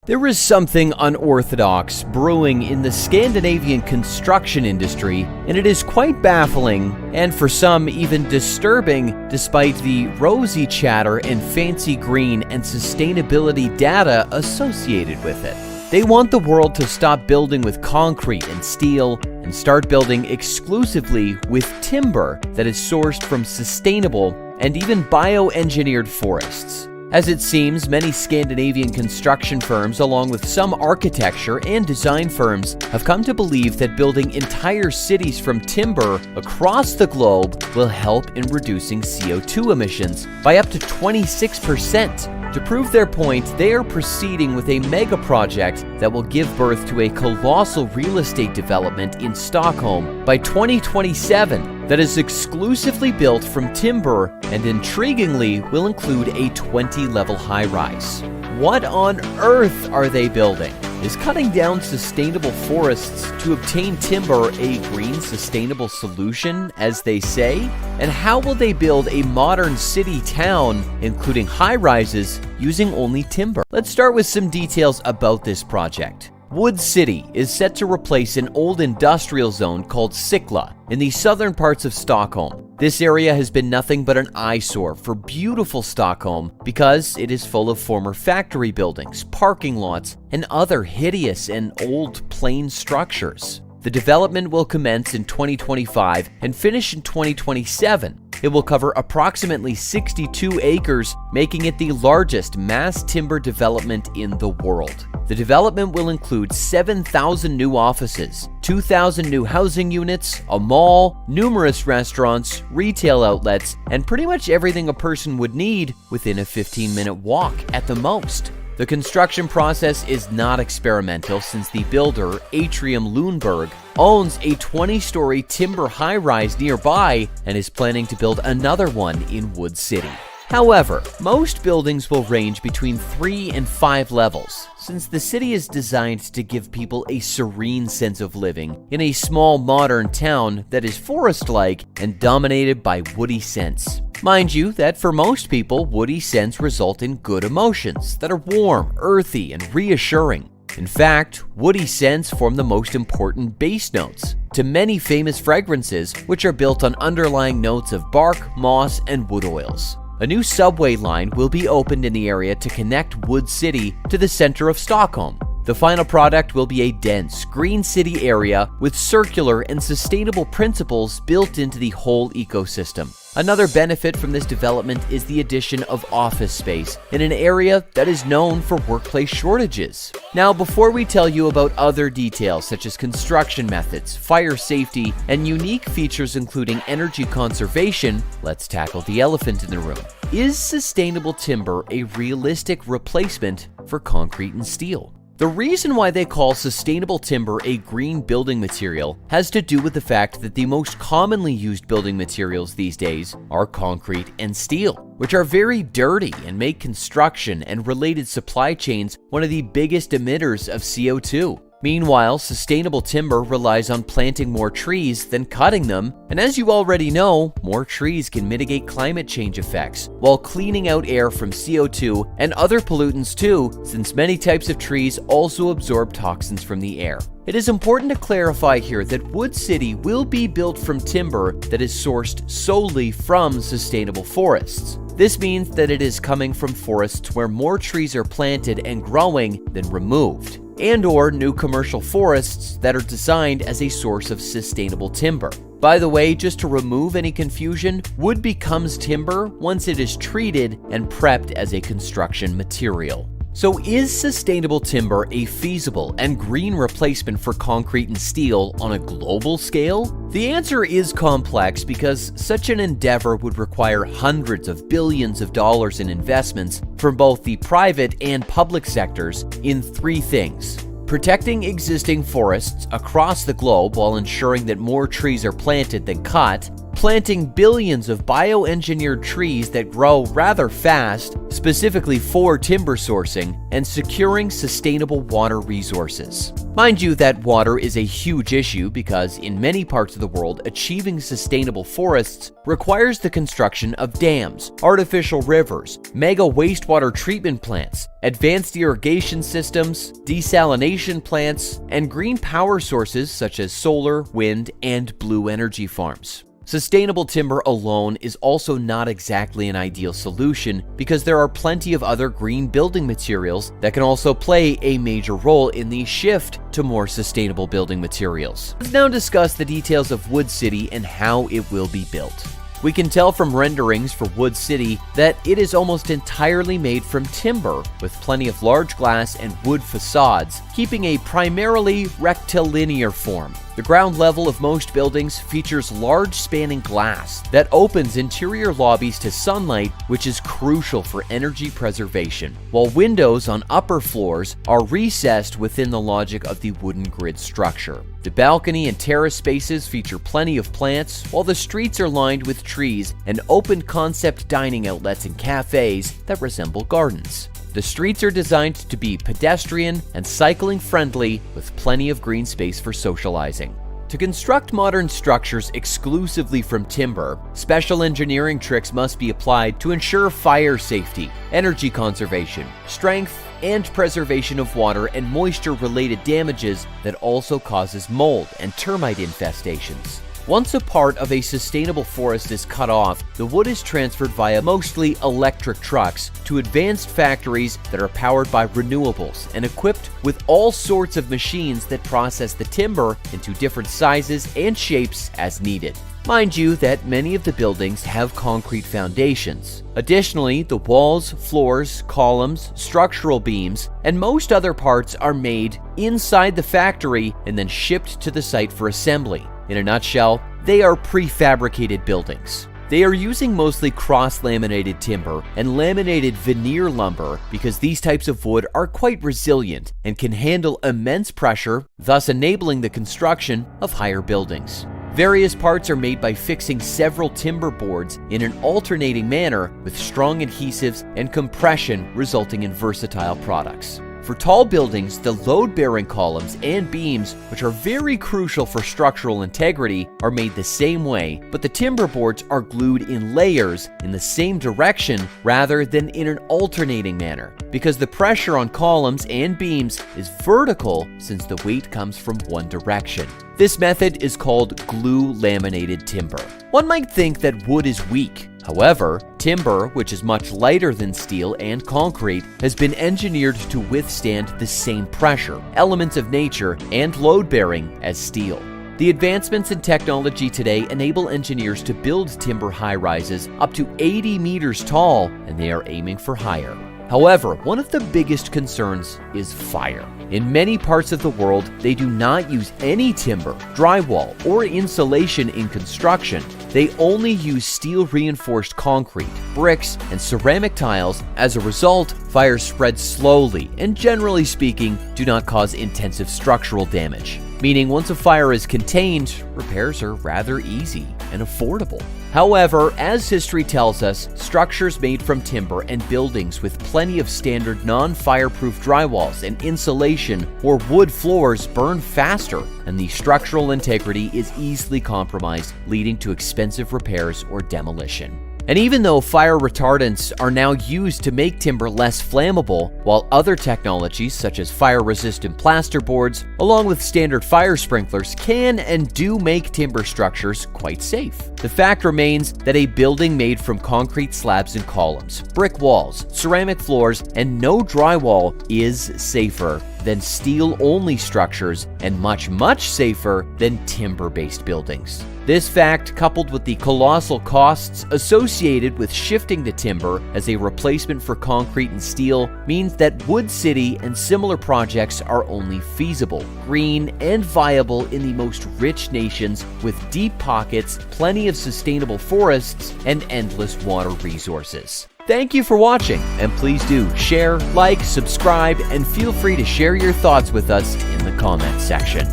There is something unorthodox brewing in the Scandinavian construction industry, and it is quite baffling, and for some even disturbing, despite the rosy chatter and fancy green and sustainability data associated with it. They want the world to stop building with concrete and steel and start building exclusively with timber that is sourced from sustainable and even bioengineered forests. As it seems, many Scandinavian construction firms, along with some architecture and design firms, have come to believe that building entire cities from timber across the globe will help in reducing CO2 emissions by up to 26%. To prove their point, they are proceeding with a mega project that will give birth to a colossal real estate development in Stockholm by 2027 that is exclusively built from timber and intriguingly will include a 20-level high-rise. What on earth are they building? Is cutting down sustainable forests to obtain timber a green sustainable solution, as they say? And how will they build a modern city-town, including high-rises, using only timber? Let's start with some details about this project. Wood City is set to replace an old industrial zone called Sickla in the southern parts of Stockholm. This area has been nothing but an eyesore for beautiful Stockholm because it is full of former factory buildings, parking lots, and other hideous and old plain structures. The development will commence in 2025 and finish in 2027. It will cover approximately 62 acres, making it the largest mass timber development in the world. The development will include 7,000 new offices, 2,000 new housing units, a mall, numerous restaurants, retail outlets, and pretty much everything a person would need within a 15-minute walk at the most. The construction process is not experimental since the builder, Atrium Lundberg, owns a 20-story timber high-rise nearby and is planning to build another one in Wood City. However, most buildings will range between 3 and 5 levels, since the city is designed to give people a serene sense of living in a small modern town that is forest-like and dominated by woody scents. Mind you that for most people, woody scents result in good emotions that are warm, earthy, and reassuring. In fact, woody scents form the most important base notes to many famous fragrances, which are built on underlying notes of bark, moss, and wood oils. A new subway line will be opened in the area to connect Wood City to the center of Stockholm. The final product will be a dense, green city area with circular and sustainable principles built into the whole ecosystem. Another benefit from this development is the addition of office space in an area that is known for workplace shortages. Now, before we tell you about other details such as construction methods, fire safety, and unique features including energy conservation, let's tackle the elephant in the room. Is sustainable timber a realistic replacement for concrete and steel? The reason why they call sustainable timber a green building material has to do with the fact that the most commonly used building materials these days are concrete and steel, which are very dirty and make construction and related supply chains one of the biggest emitters of CO2. Meanwhile, sustainable timber relies on planting more trees than cutting them, and as you already know, more trees can mitigate climate change effects while cleaning out air from CO2 and other pollutants too, since many types of trees also absorb toxins from the air. It is important to clarify here that Wood City will be built from timber that is sourced solely from sustainable forests. This means that it is coming from forests where more trees are planted and growing than removed, and/or new commercial forests that are designed as a source of sustainable timber. By the way, just to remove any confusion, wood becomes timber once it is treated and prepped as a construction material. So is sustainable timber a feasible and green replacement for concrete and steel on a global scale? The answer is complex because such an endeavor would require hundreds of billions of dollars in investments from both the private and public sectors in 3 things: protecting existing forests across the globe while ensuring that more trees are planted than cut, planting billions of bioengineered trees that grow rather fast, specifically for timber sourcing, and securing sustainable water resources. Mind you that water is a huge issue because in many parts of the world, achieving sustainable forests requires the construction of dams, artificial rivers, mega wastewater treatment plants, advanced irrigation systems, desalination plants, and green power sources such as solar, wind, and blue energy farms. Sustainable timber alone is also not exactly an ideal solution because there are plenty of other green building materials that can also play a major role in the shift to more sustainable building materials. Let's now discuss the details of Wood City and how it will be built. We can tell from renderings for Wood City that it is almost entirely made from timber, with plenty of large glass and wood facades, keeping a primarily rectilinear form. The ground level of most buildings features large spanning glass that opens interior lobbies to sunlight, which is crucial for energy preservation, while windows on upper floors are recessed within the logic of the wooden grid structure. The balcony and terrace spaces feature plenty of plants, while the streets are lined with trees and open concept dining outlets and cafes that resemble gardens. The streets are designed to be pedestrian and cycling friendly, with plenty of green space for socializing. To construct modern structures exclusively from timber, special engineering tricks must be applied to ensure fire safety, energy conservation, strength, and preservation of water and moisture-related damages that also causes mold and termite infestations. Once a part of a sustainable forest is cut off, the wood is transferred via mostly electric trucks to advanced factories that are powered by renewables and equipped with all sorts of machines that process the timber into different sizes and shapes as needed. Mind you that many of the buildings have concrete foundations. Additionally, the walls, floors, columns, structural beams, and most other parts are made inside the factory and then shipped to the site for assembly. In a nutshell, they are prefabricated buildings. They are using mostly cross-laminated timber and laminated veneer lumber because these types of wood are quite resilient and can handle immense pressure, thus enabling the construction of higher buildings. Various parts are made by fixing several timber boards in an alternating manner with strong adhesives and compression, resulting in versatile products. For tall buildings, the load-bearing columns and beams, which are very crucial for structural integrity, are made the same way, but the timber boards are glued in layers in the same direction rather than in an alternating manner, because the pressure on columns and beams is vertical since the weight comes from one direction. This method is called glue-laminated timber. One might think that wood is weak. However, timber, which is much lighter than steel and concrete, has been engineered to withstand the same pressure, elements of nature, and load-bearing as steel. The advancements in technology today enable engineers to build timber high-rises up to 80 meters tall, and they are aiming for higher. However, one of the biggest concerns is fire. In many parts of the world, they do not use any timber, drywall, or insulation in construction. They only use steel-reinforced concrete, bricks, and ceramic tiles. As a result, fires spread slowly and, generally speaking, do not cause intensive structural damage. Meaning once a fire is contained, repairs are rather easy and affordable. However, as history tells us, structures made from timber and buildings with plenty of standard non-fireproof drywalls and insulation or wood floors burn faster, and the structural integrity is easily compromised, leading to expensive repairs or demolition. And even though fire retardants are now used to make timber less flammable, while other technologies such as fire-resistant plasterboards, along with standard fire sprinklers, can and do make timber structures quite safe, the fact remains that a building made from concrete slabs and columns, brick walls, ceramic floors, and no drywall is safer than steel-only structures and much, much safer than timber-based buildings. This fact, coupled with the colossal costs associated with shifting to timber as a replacement for concrete and steel, means that Wood City and similar projects are only feasible, green, and viable in the most rich nations with deep pockets, plenty of sustainable forests, and endless water resources. Thank you for watching, and please do share, like, subscribe, and feel free to share your thoughts with us in the comments section.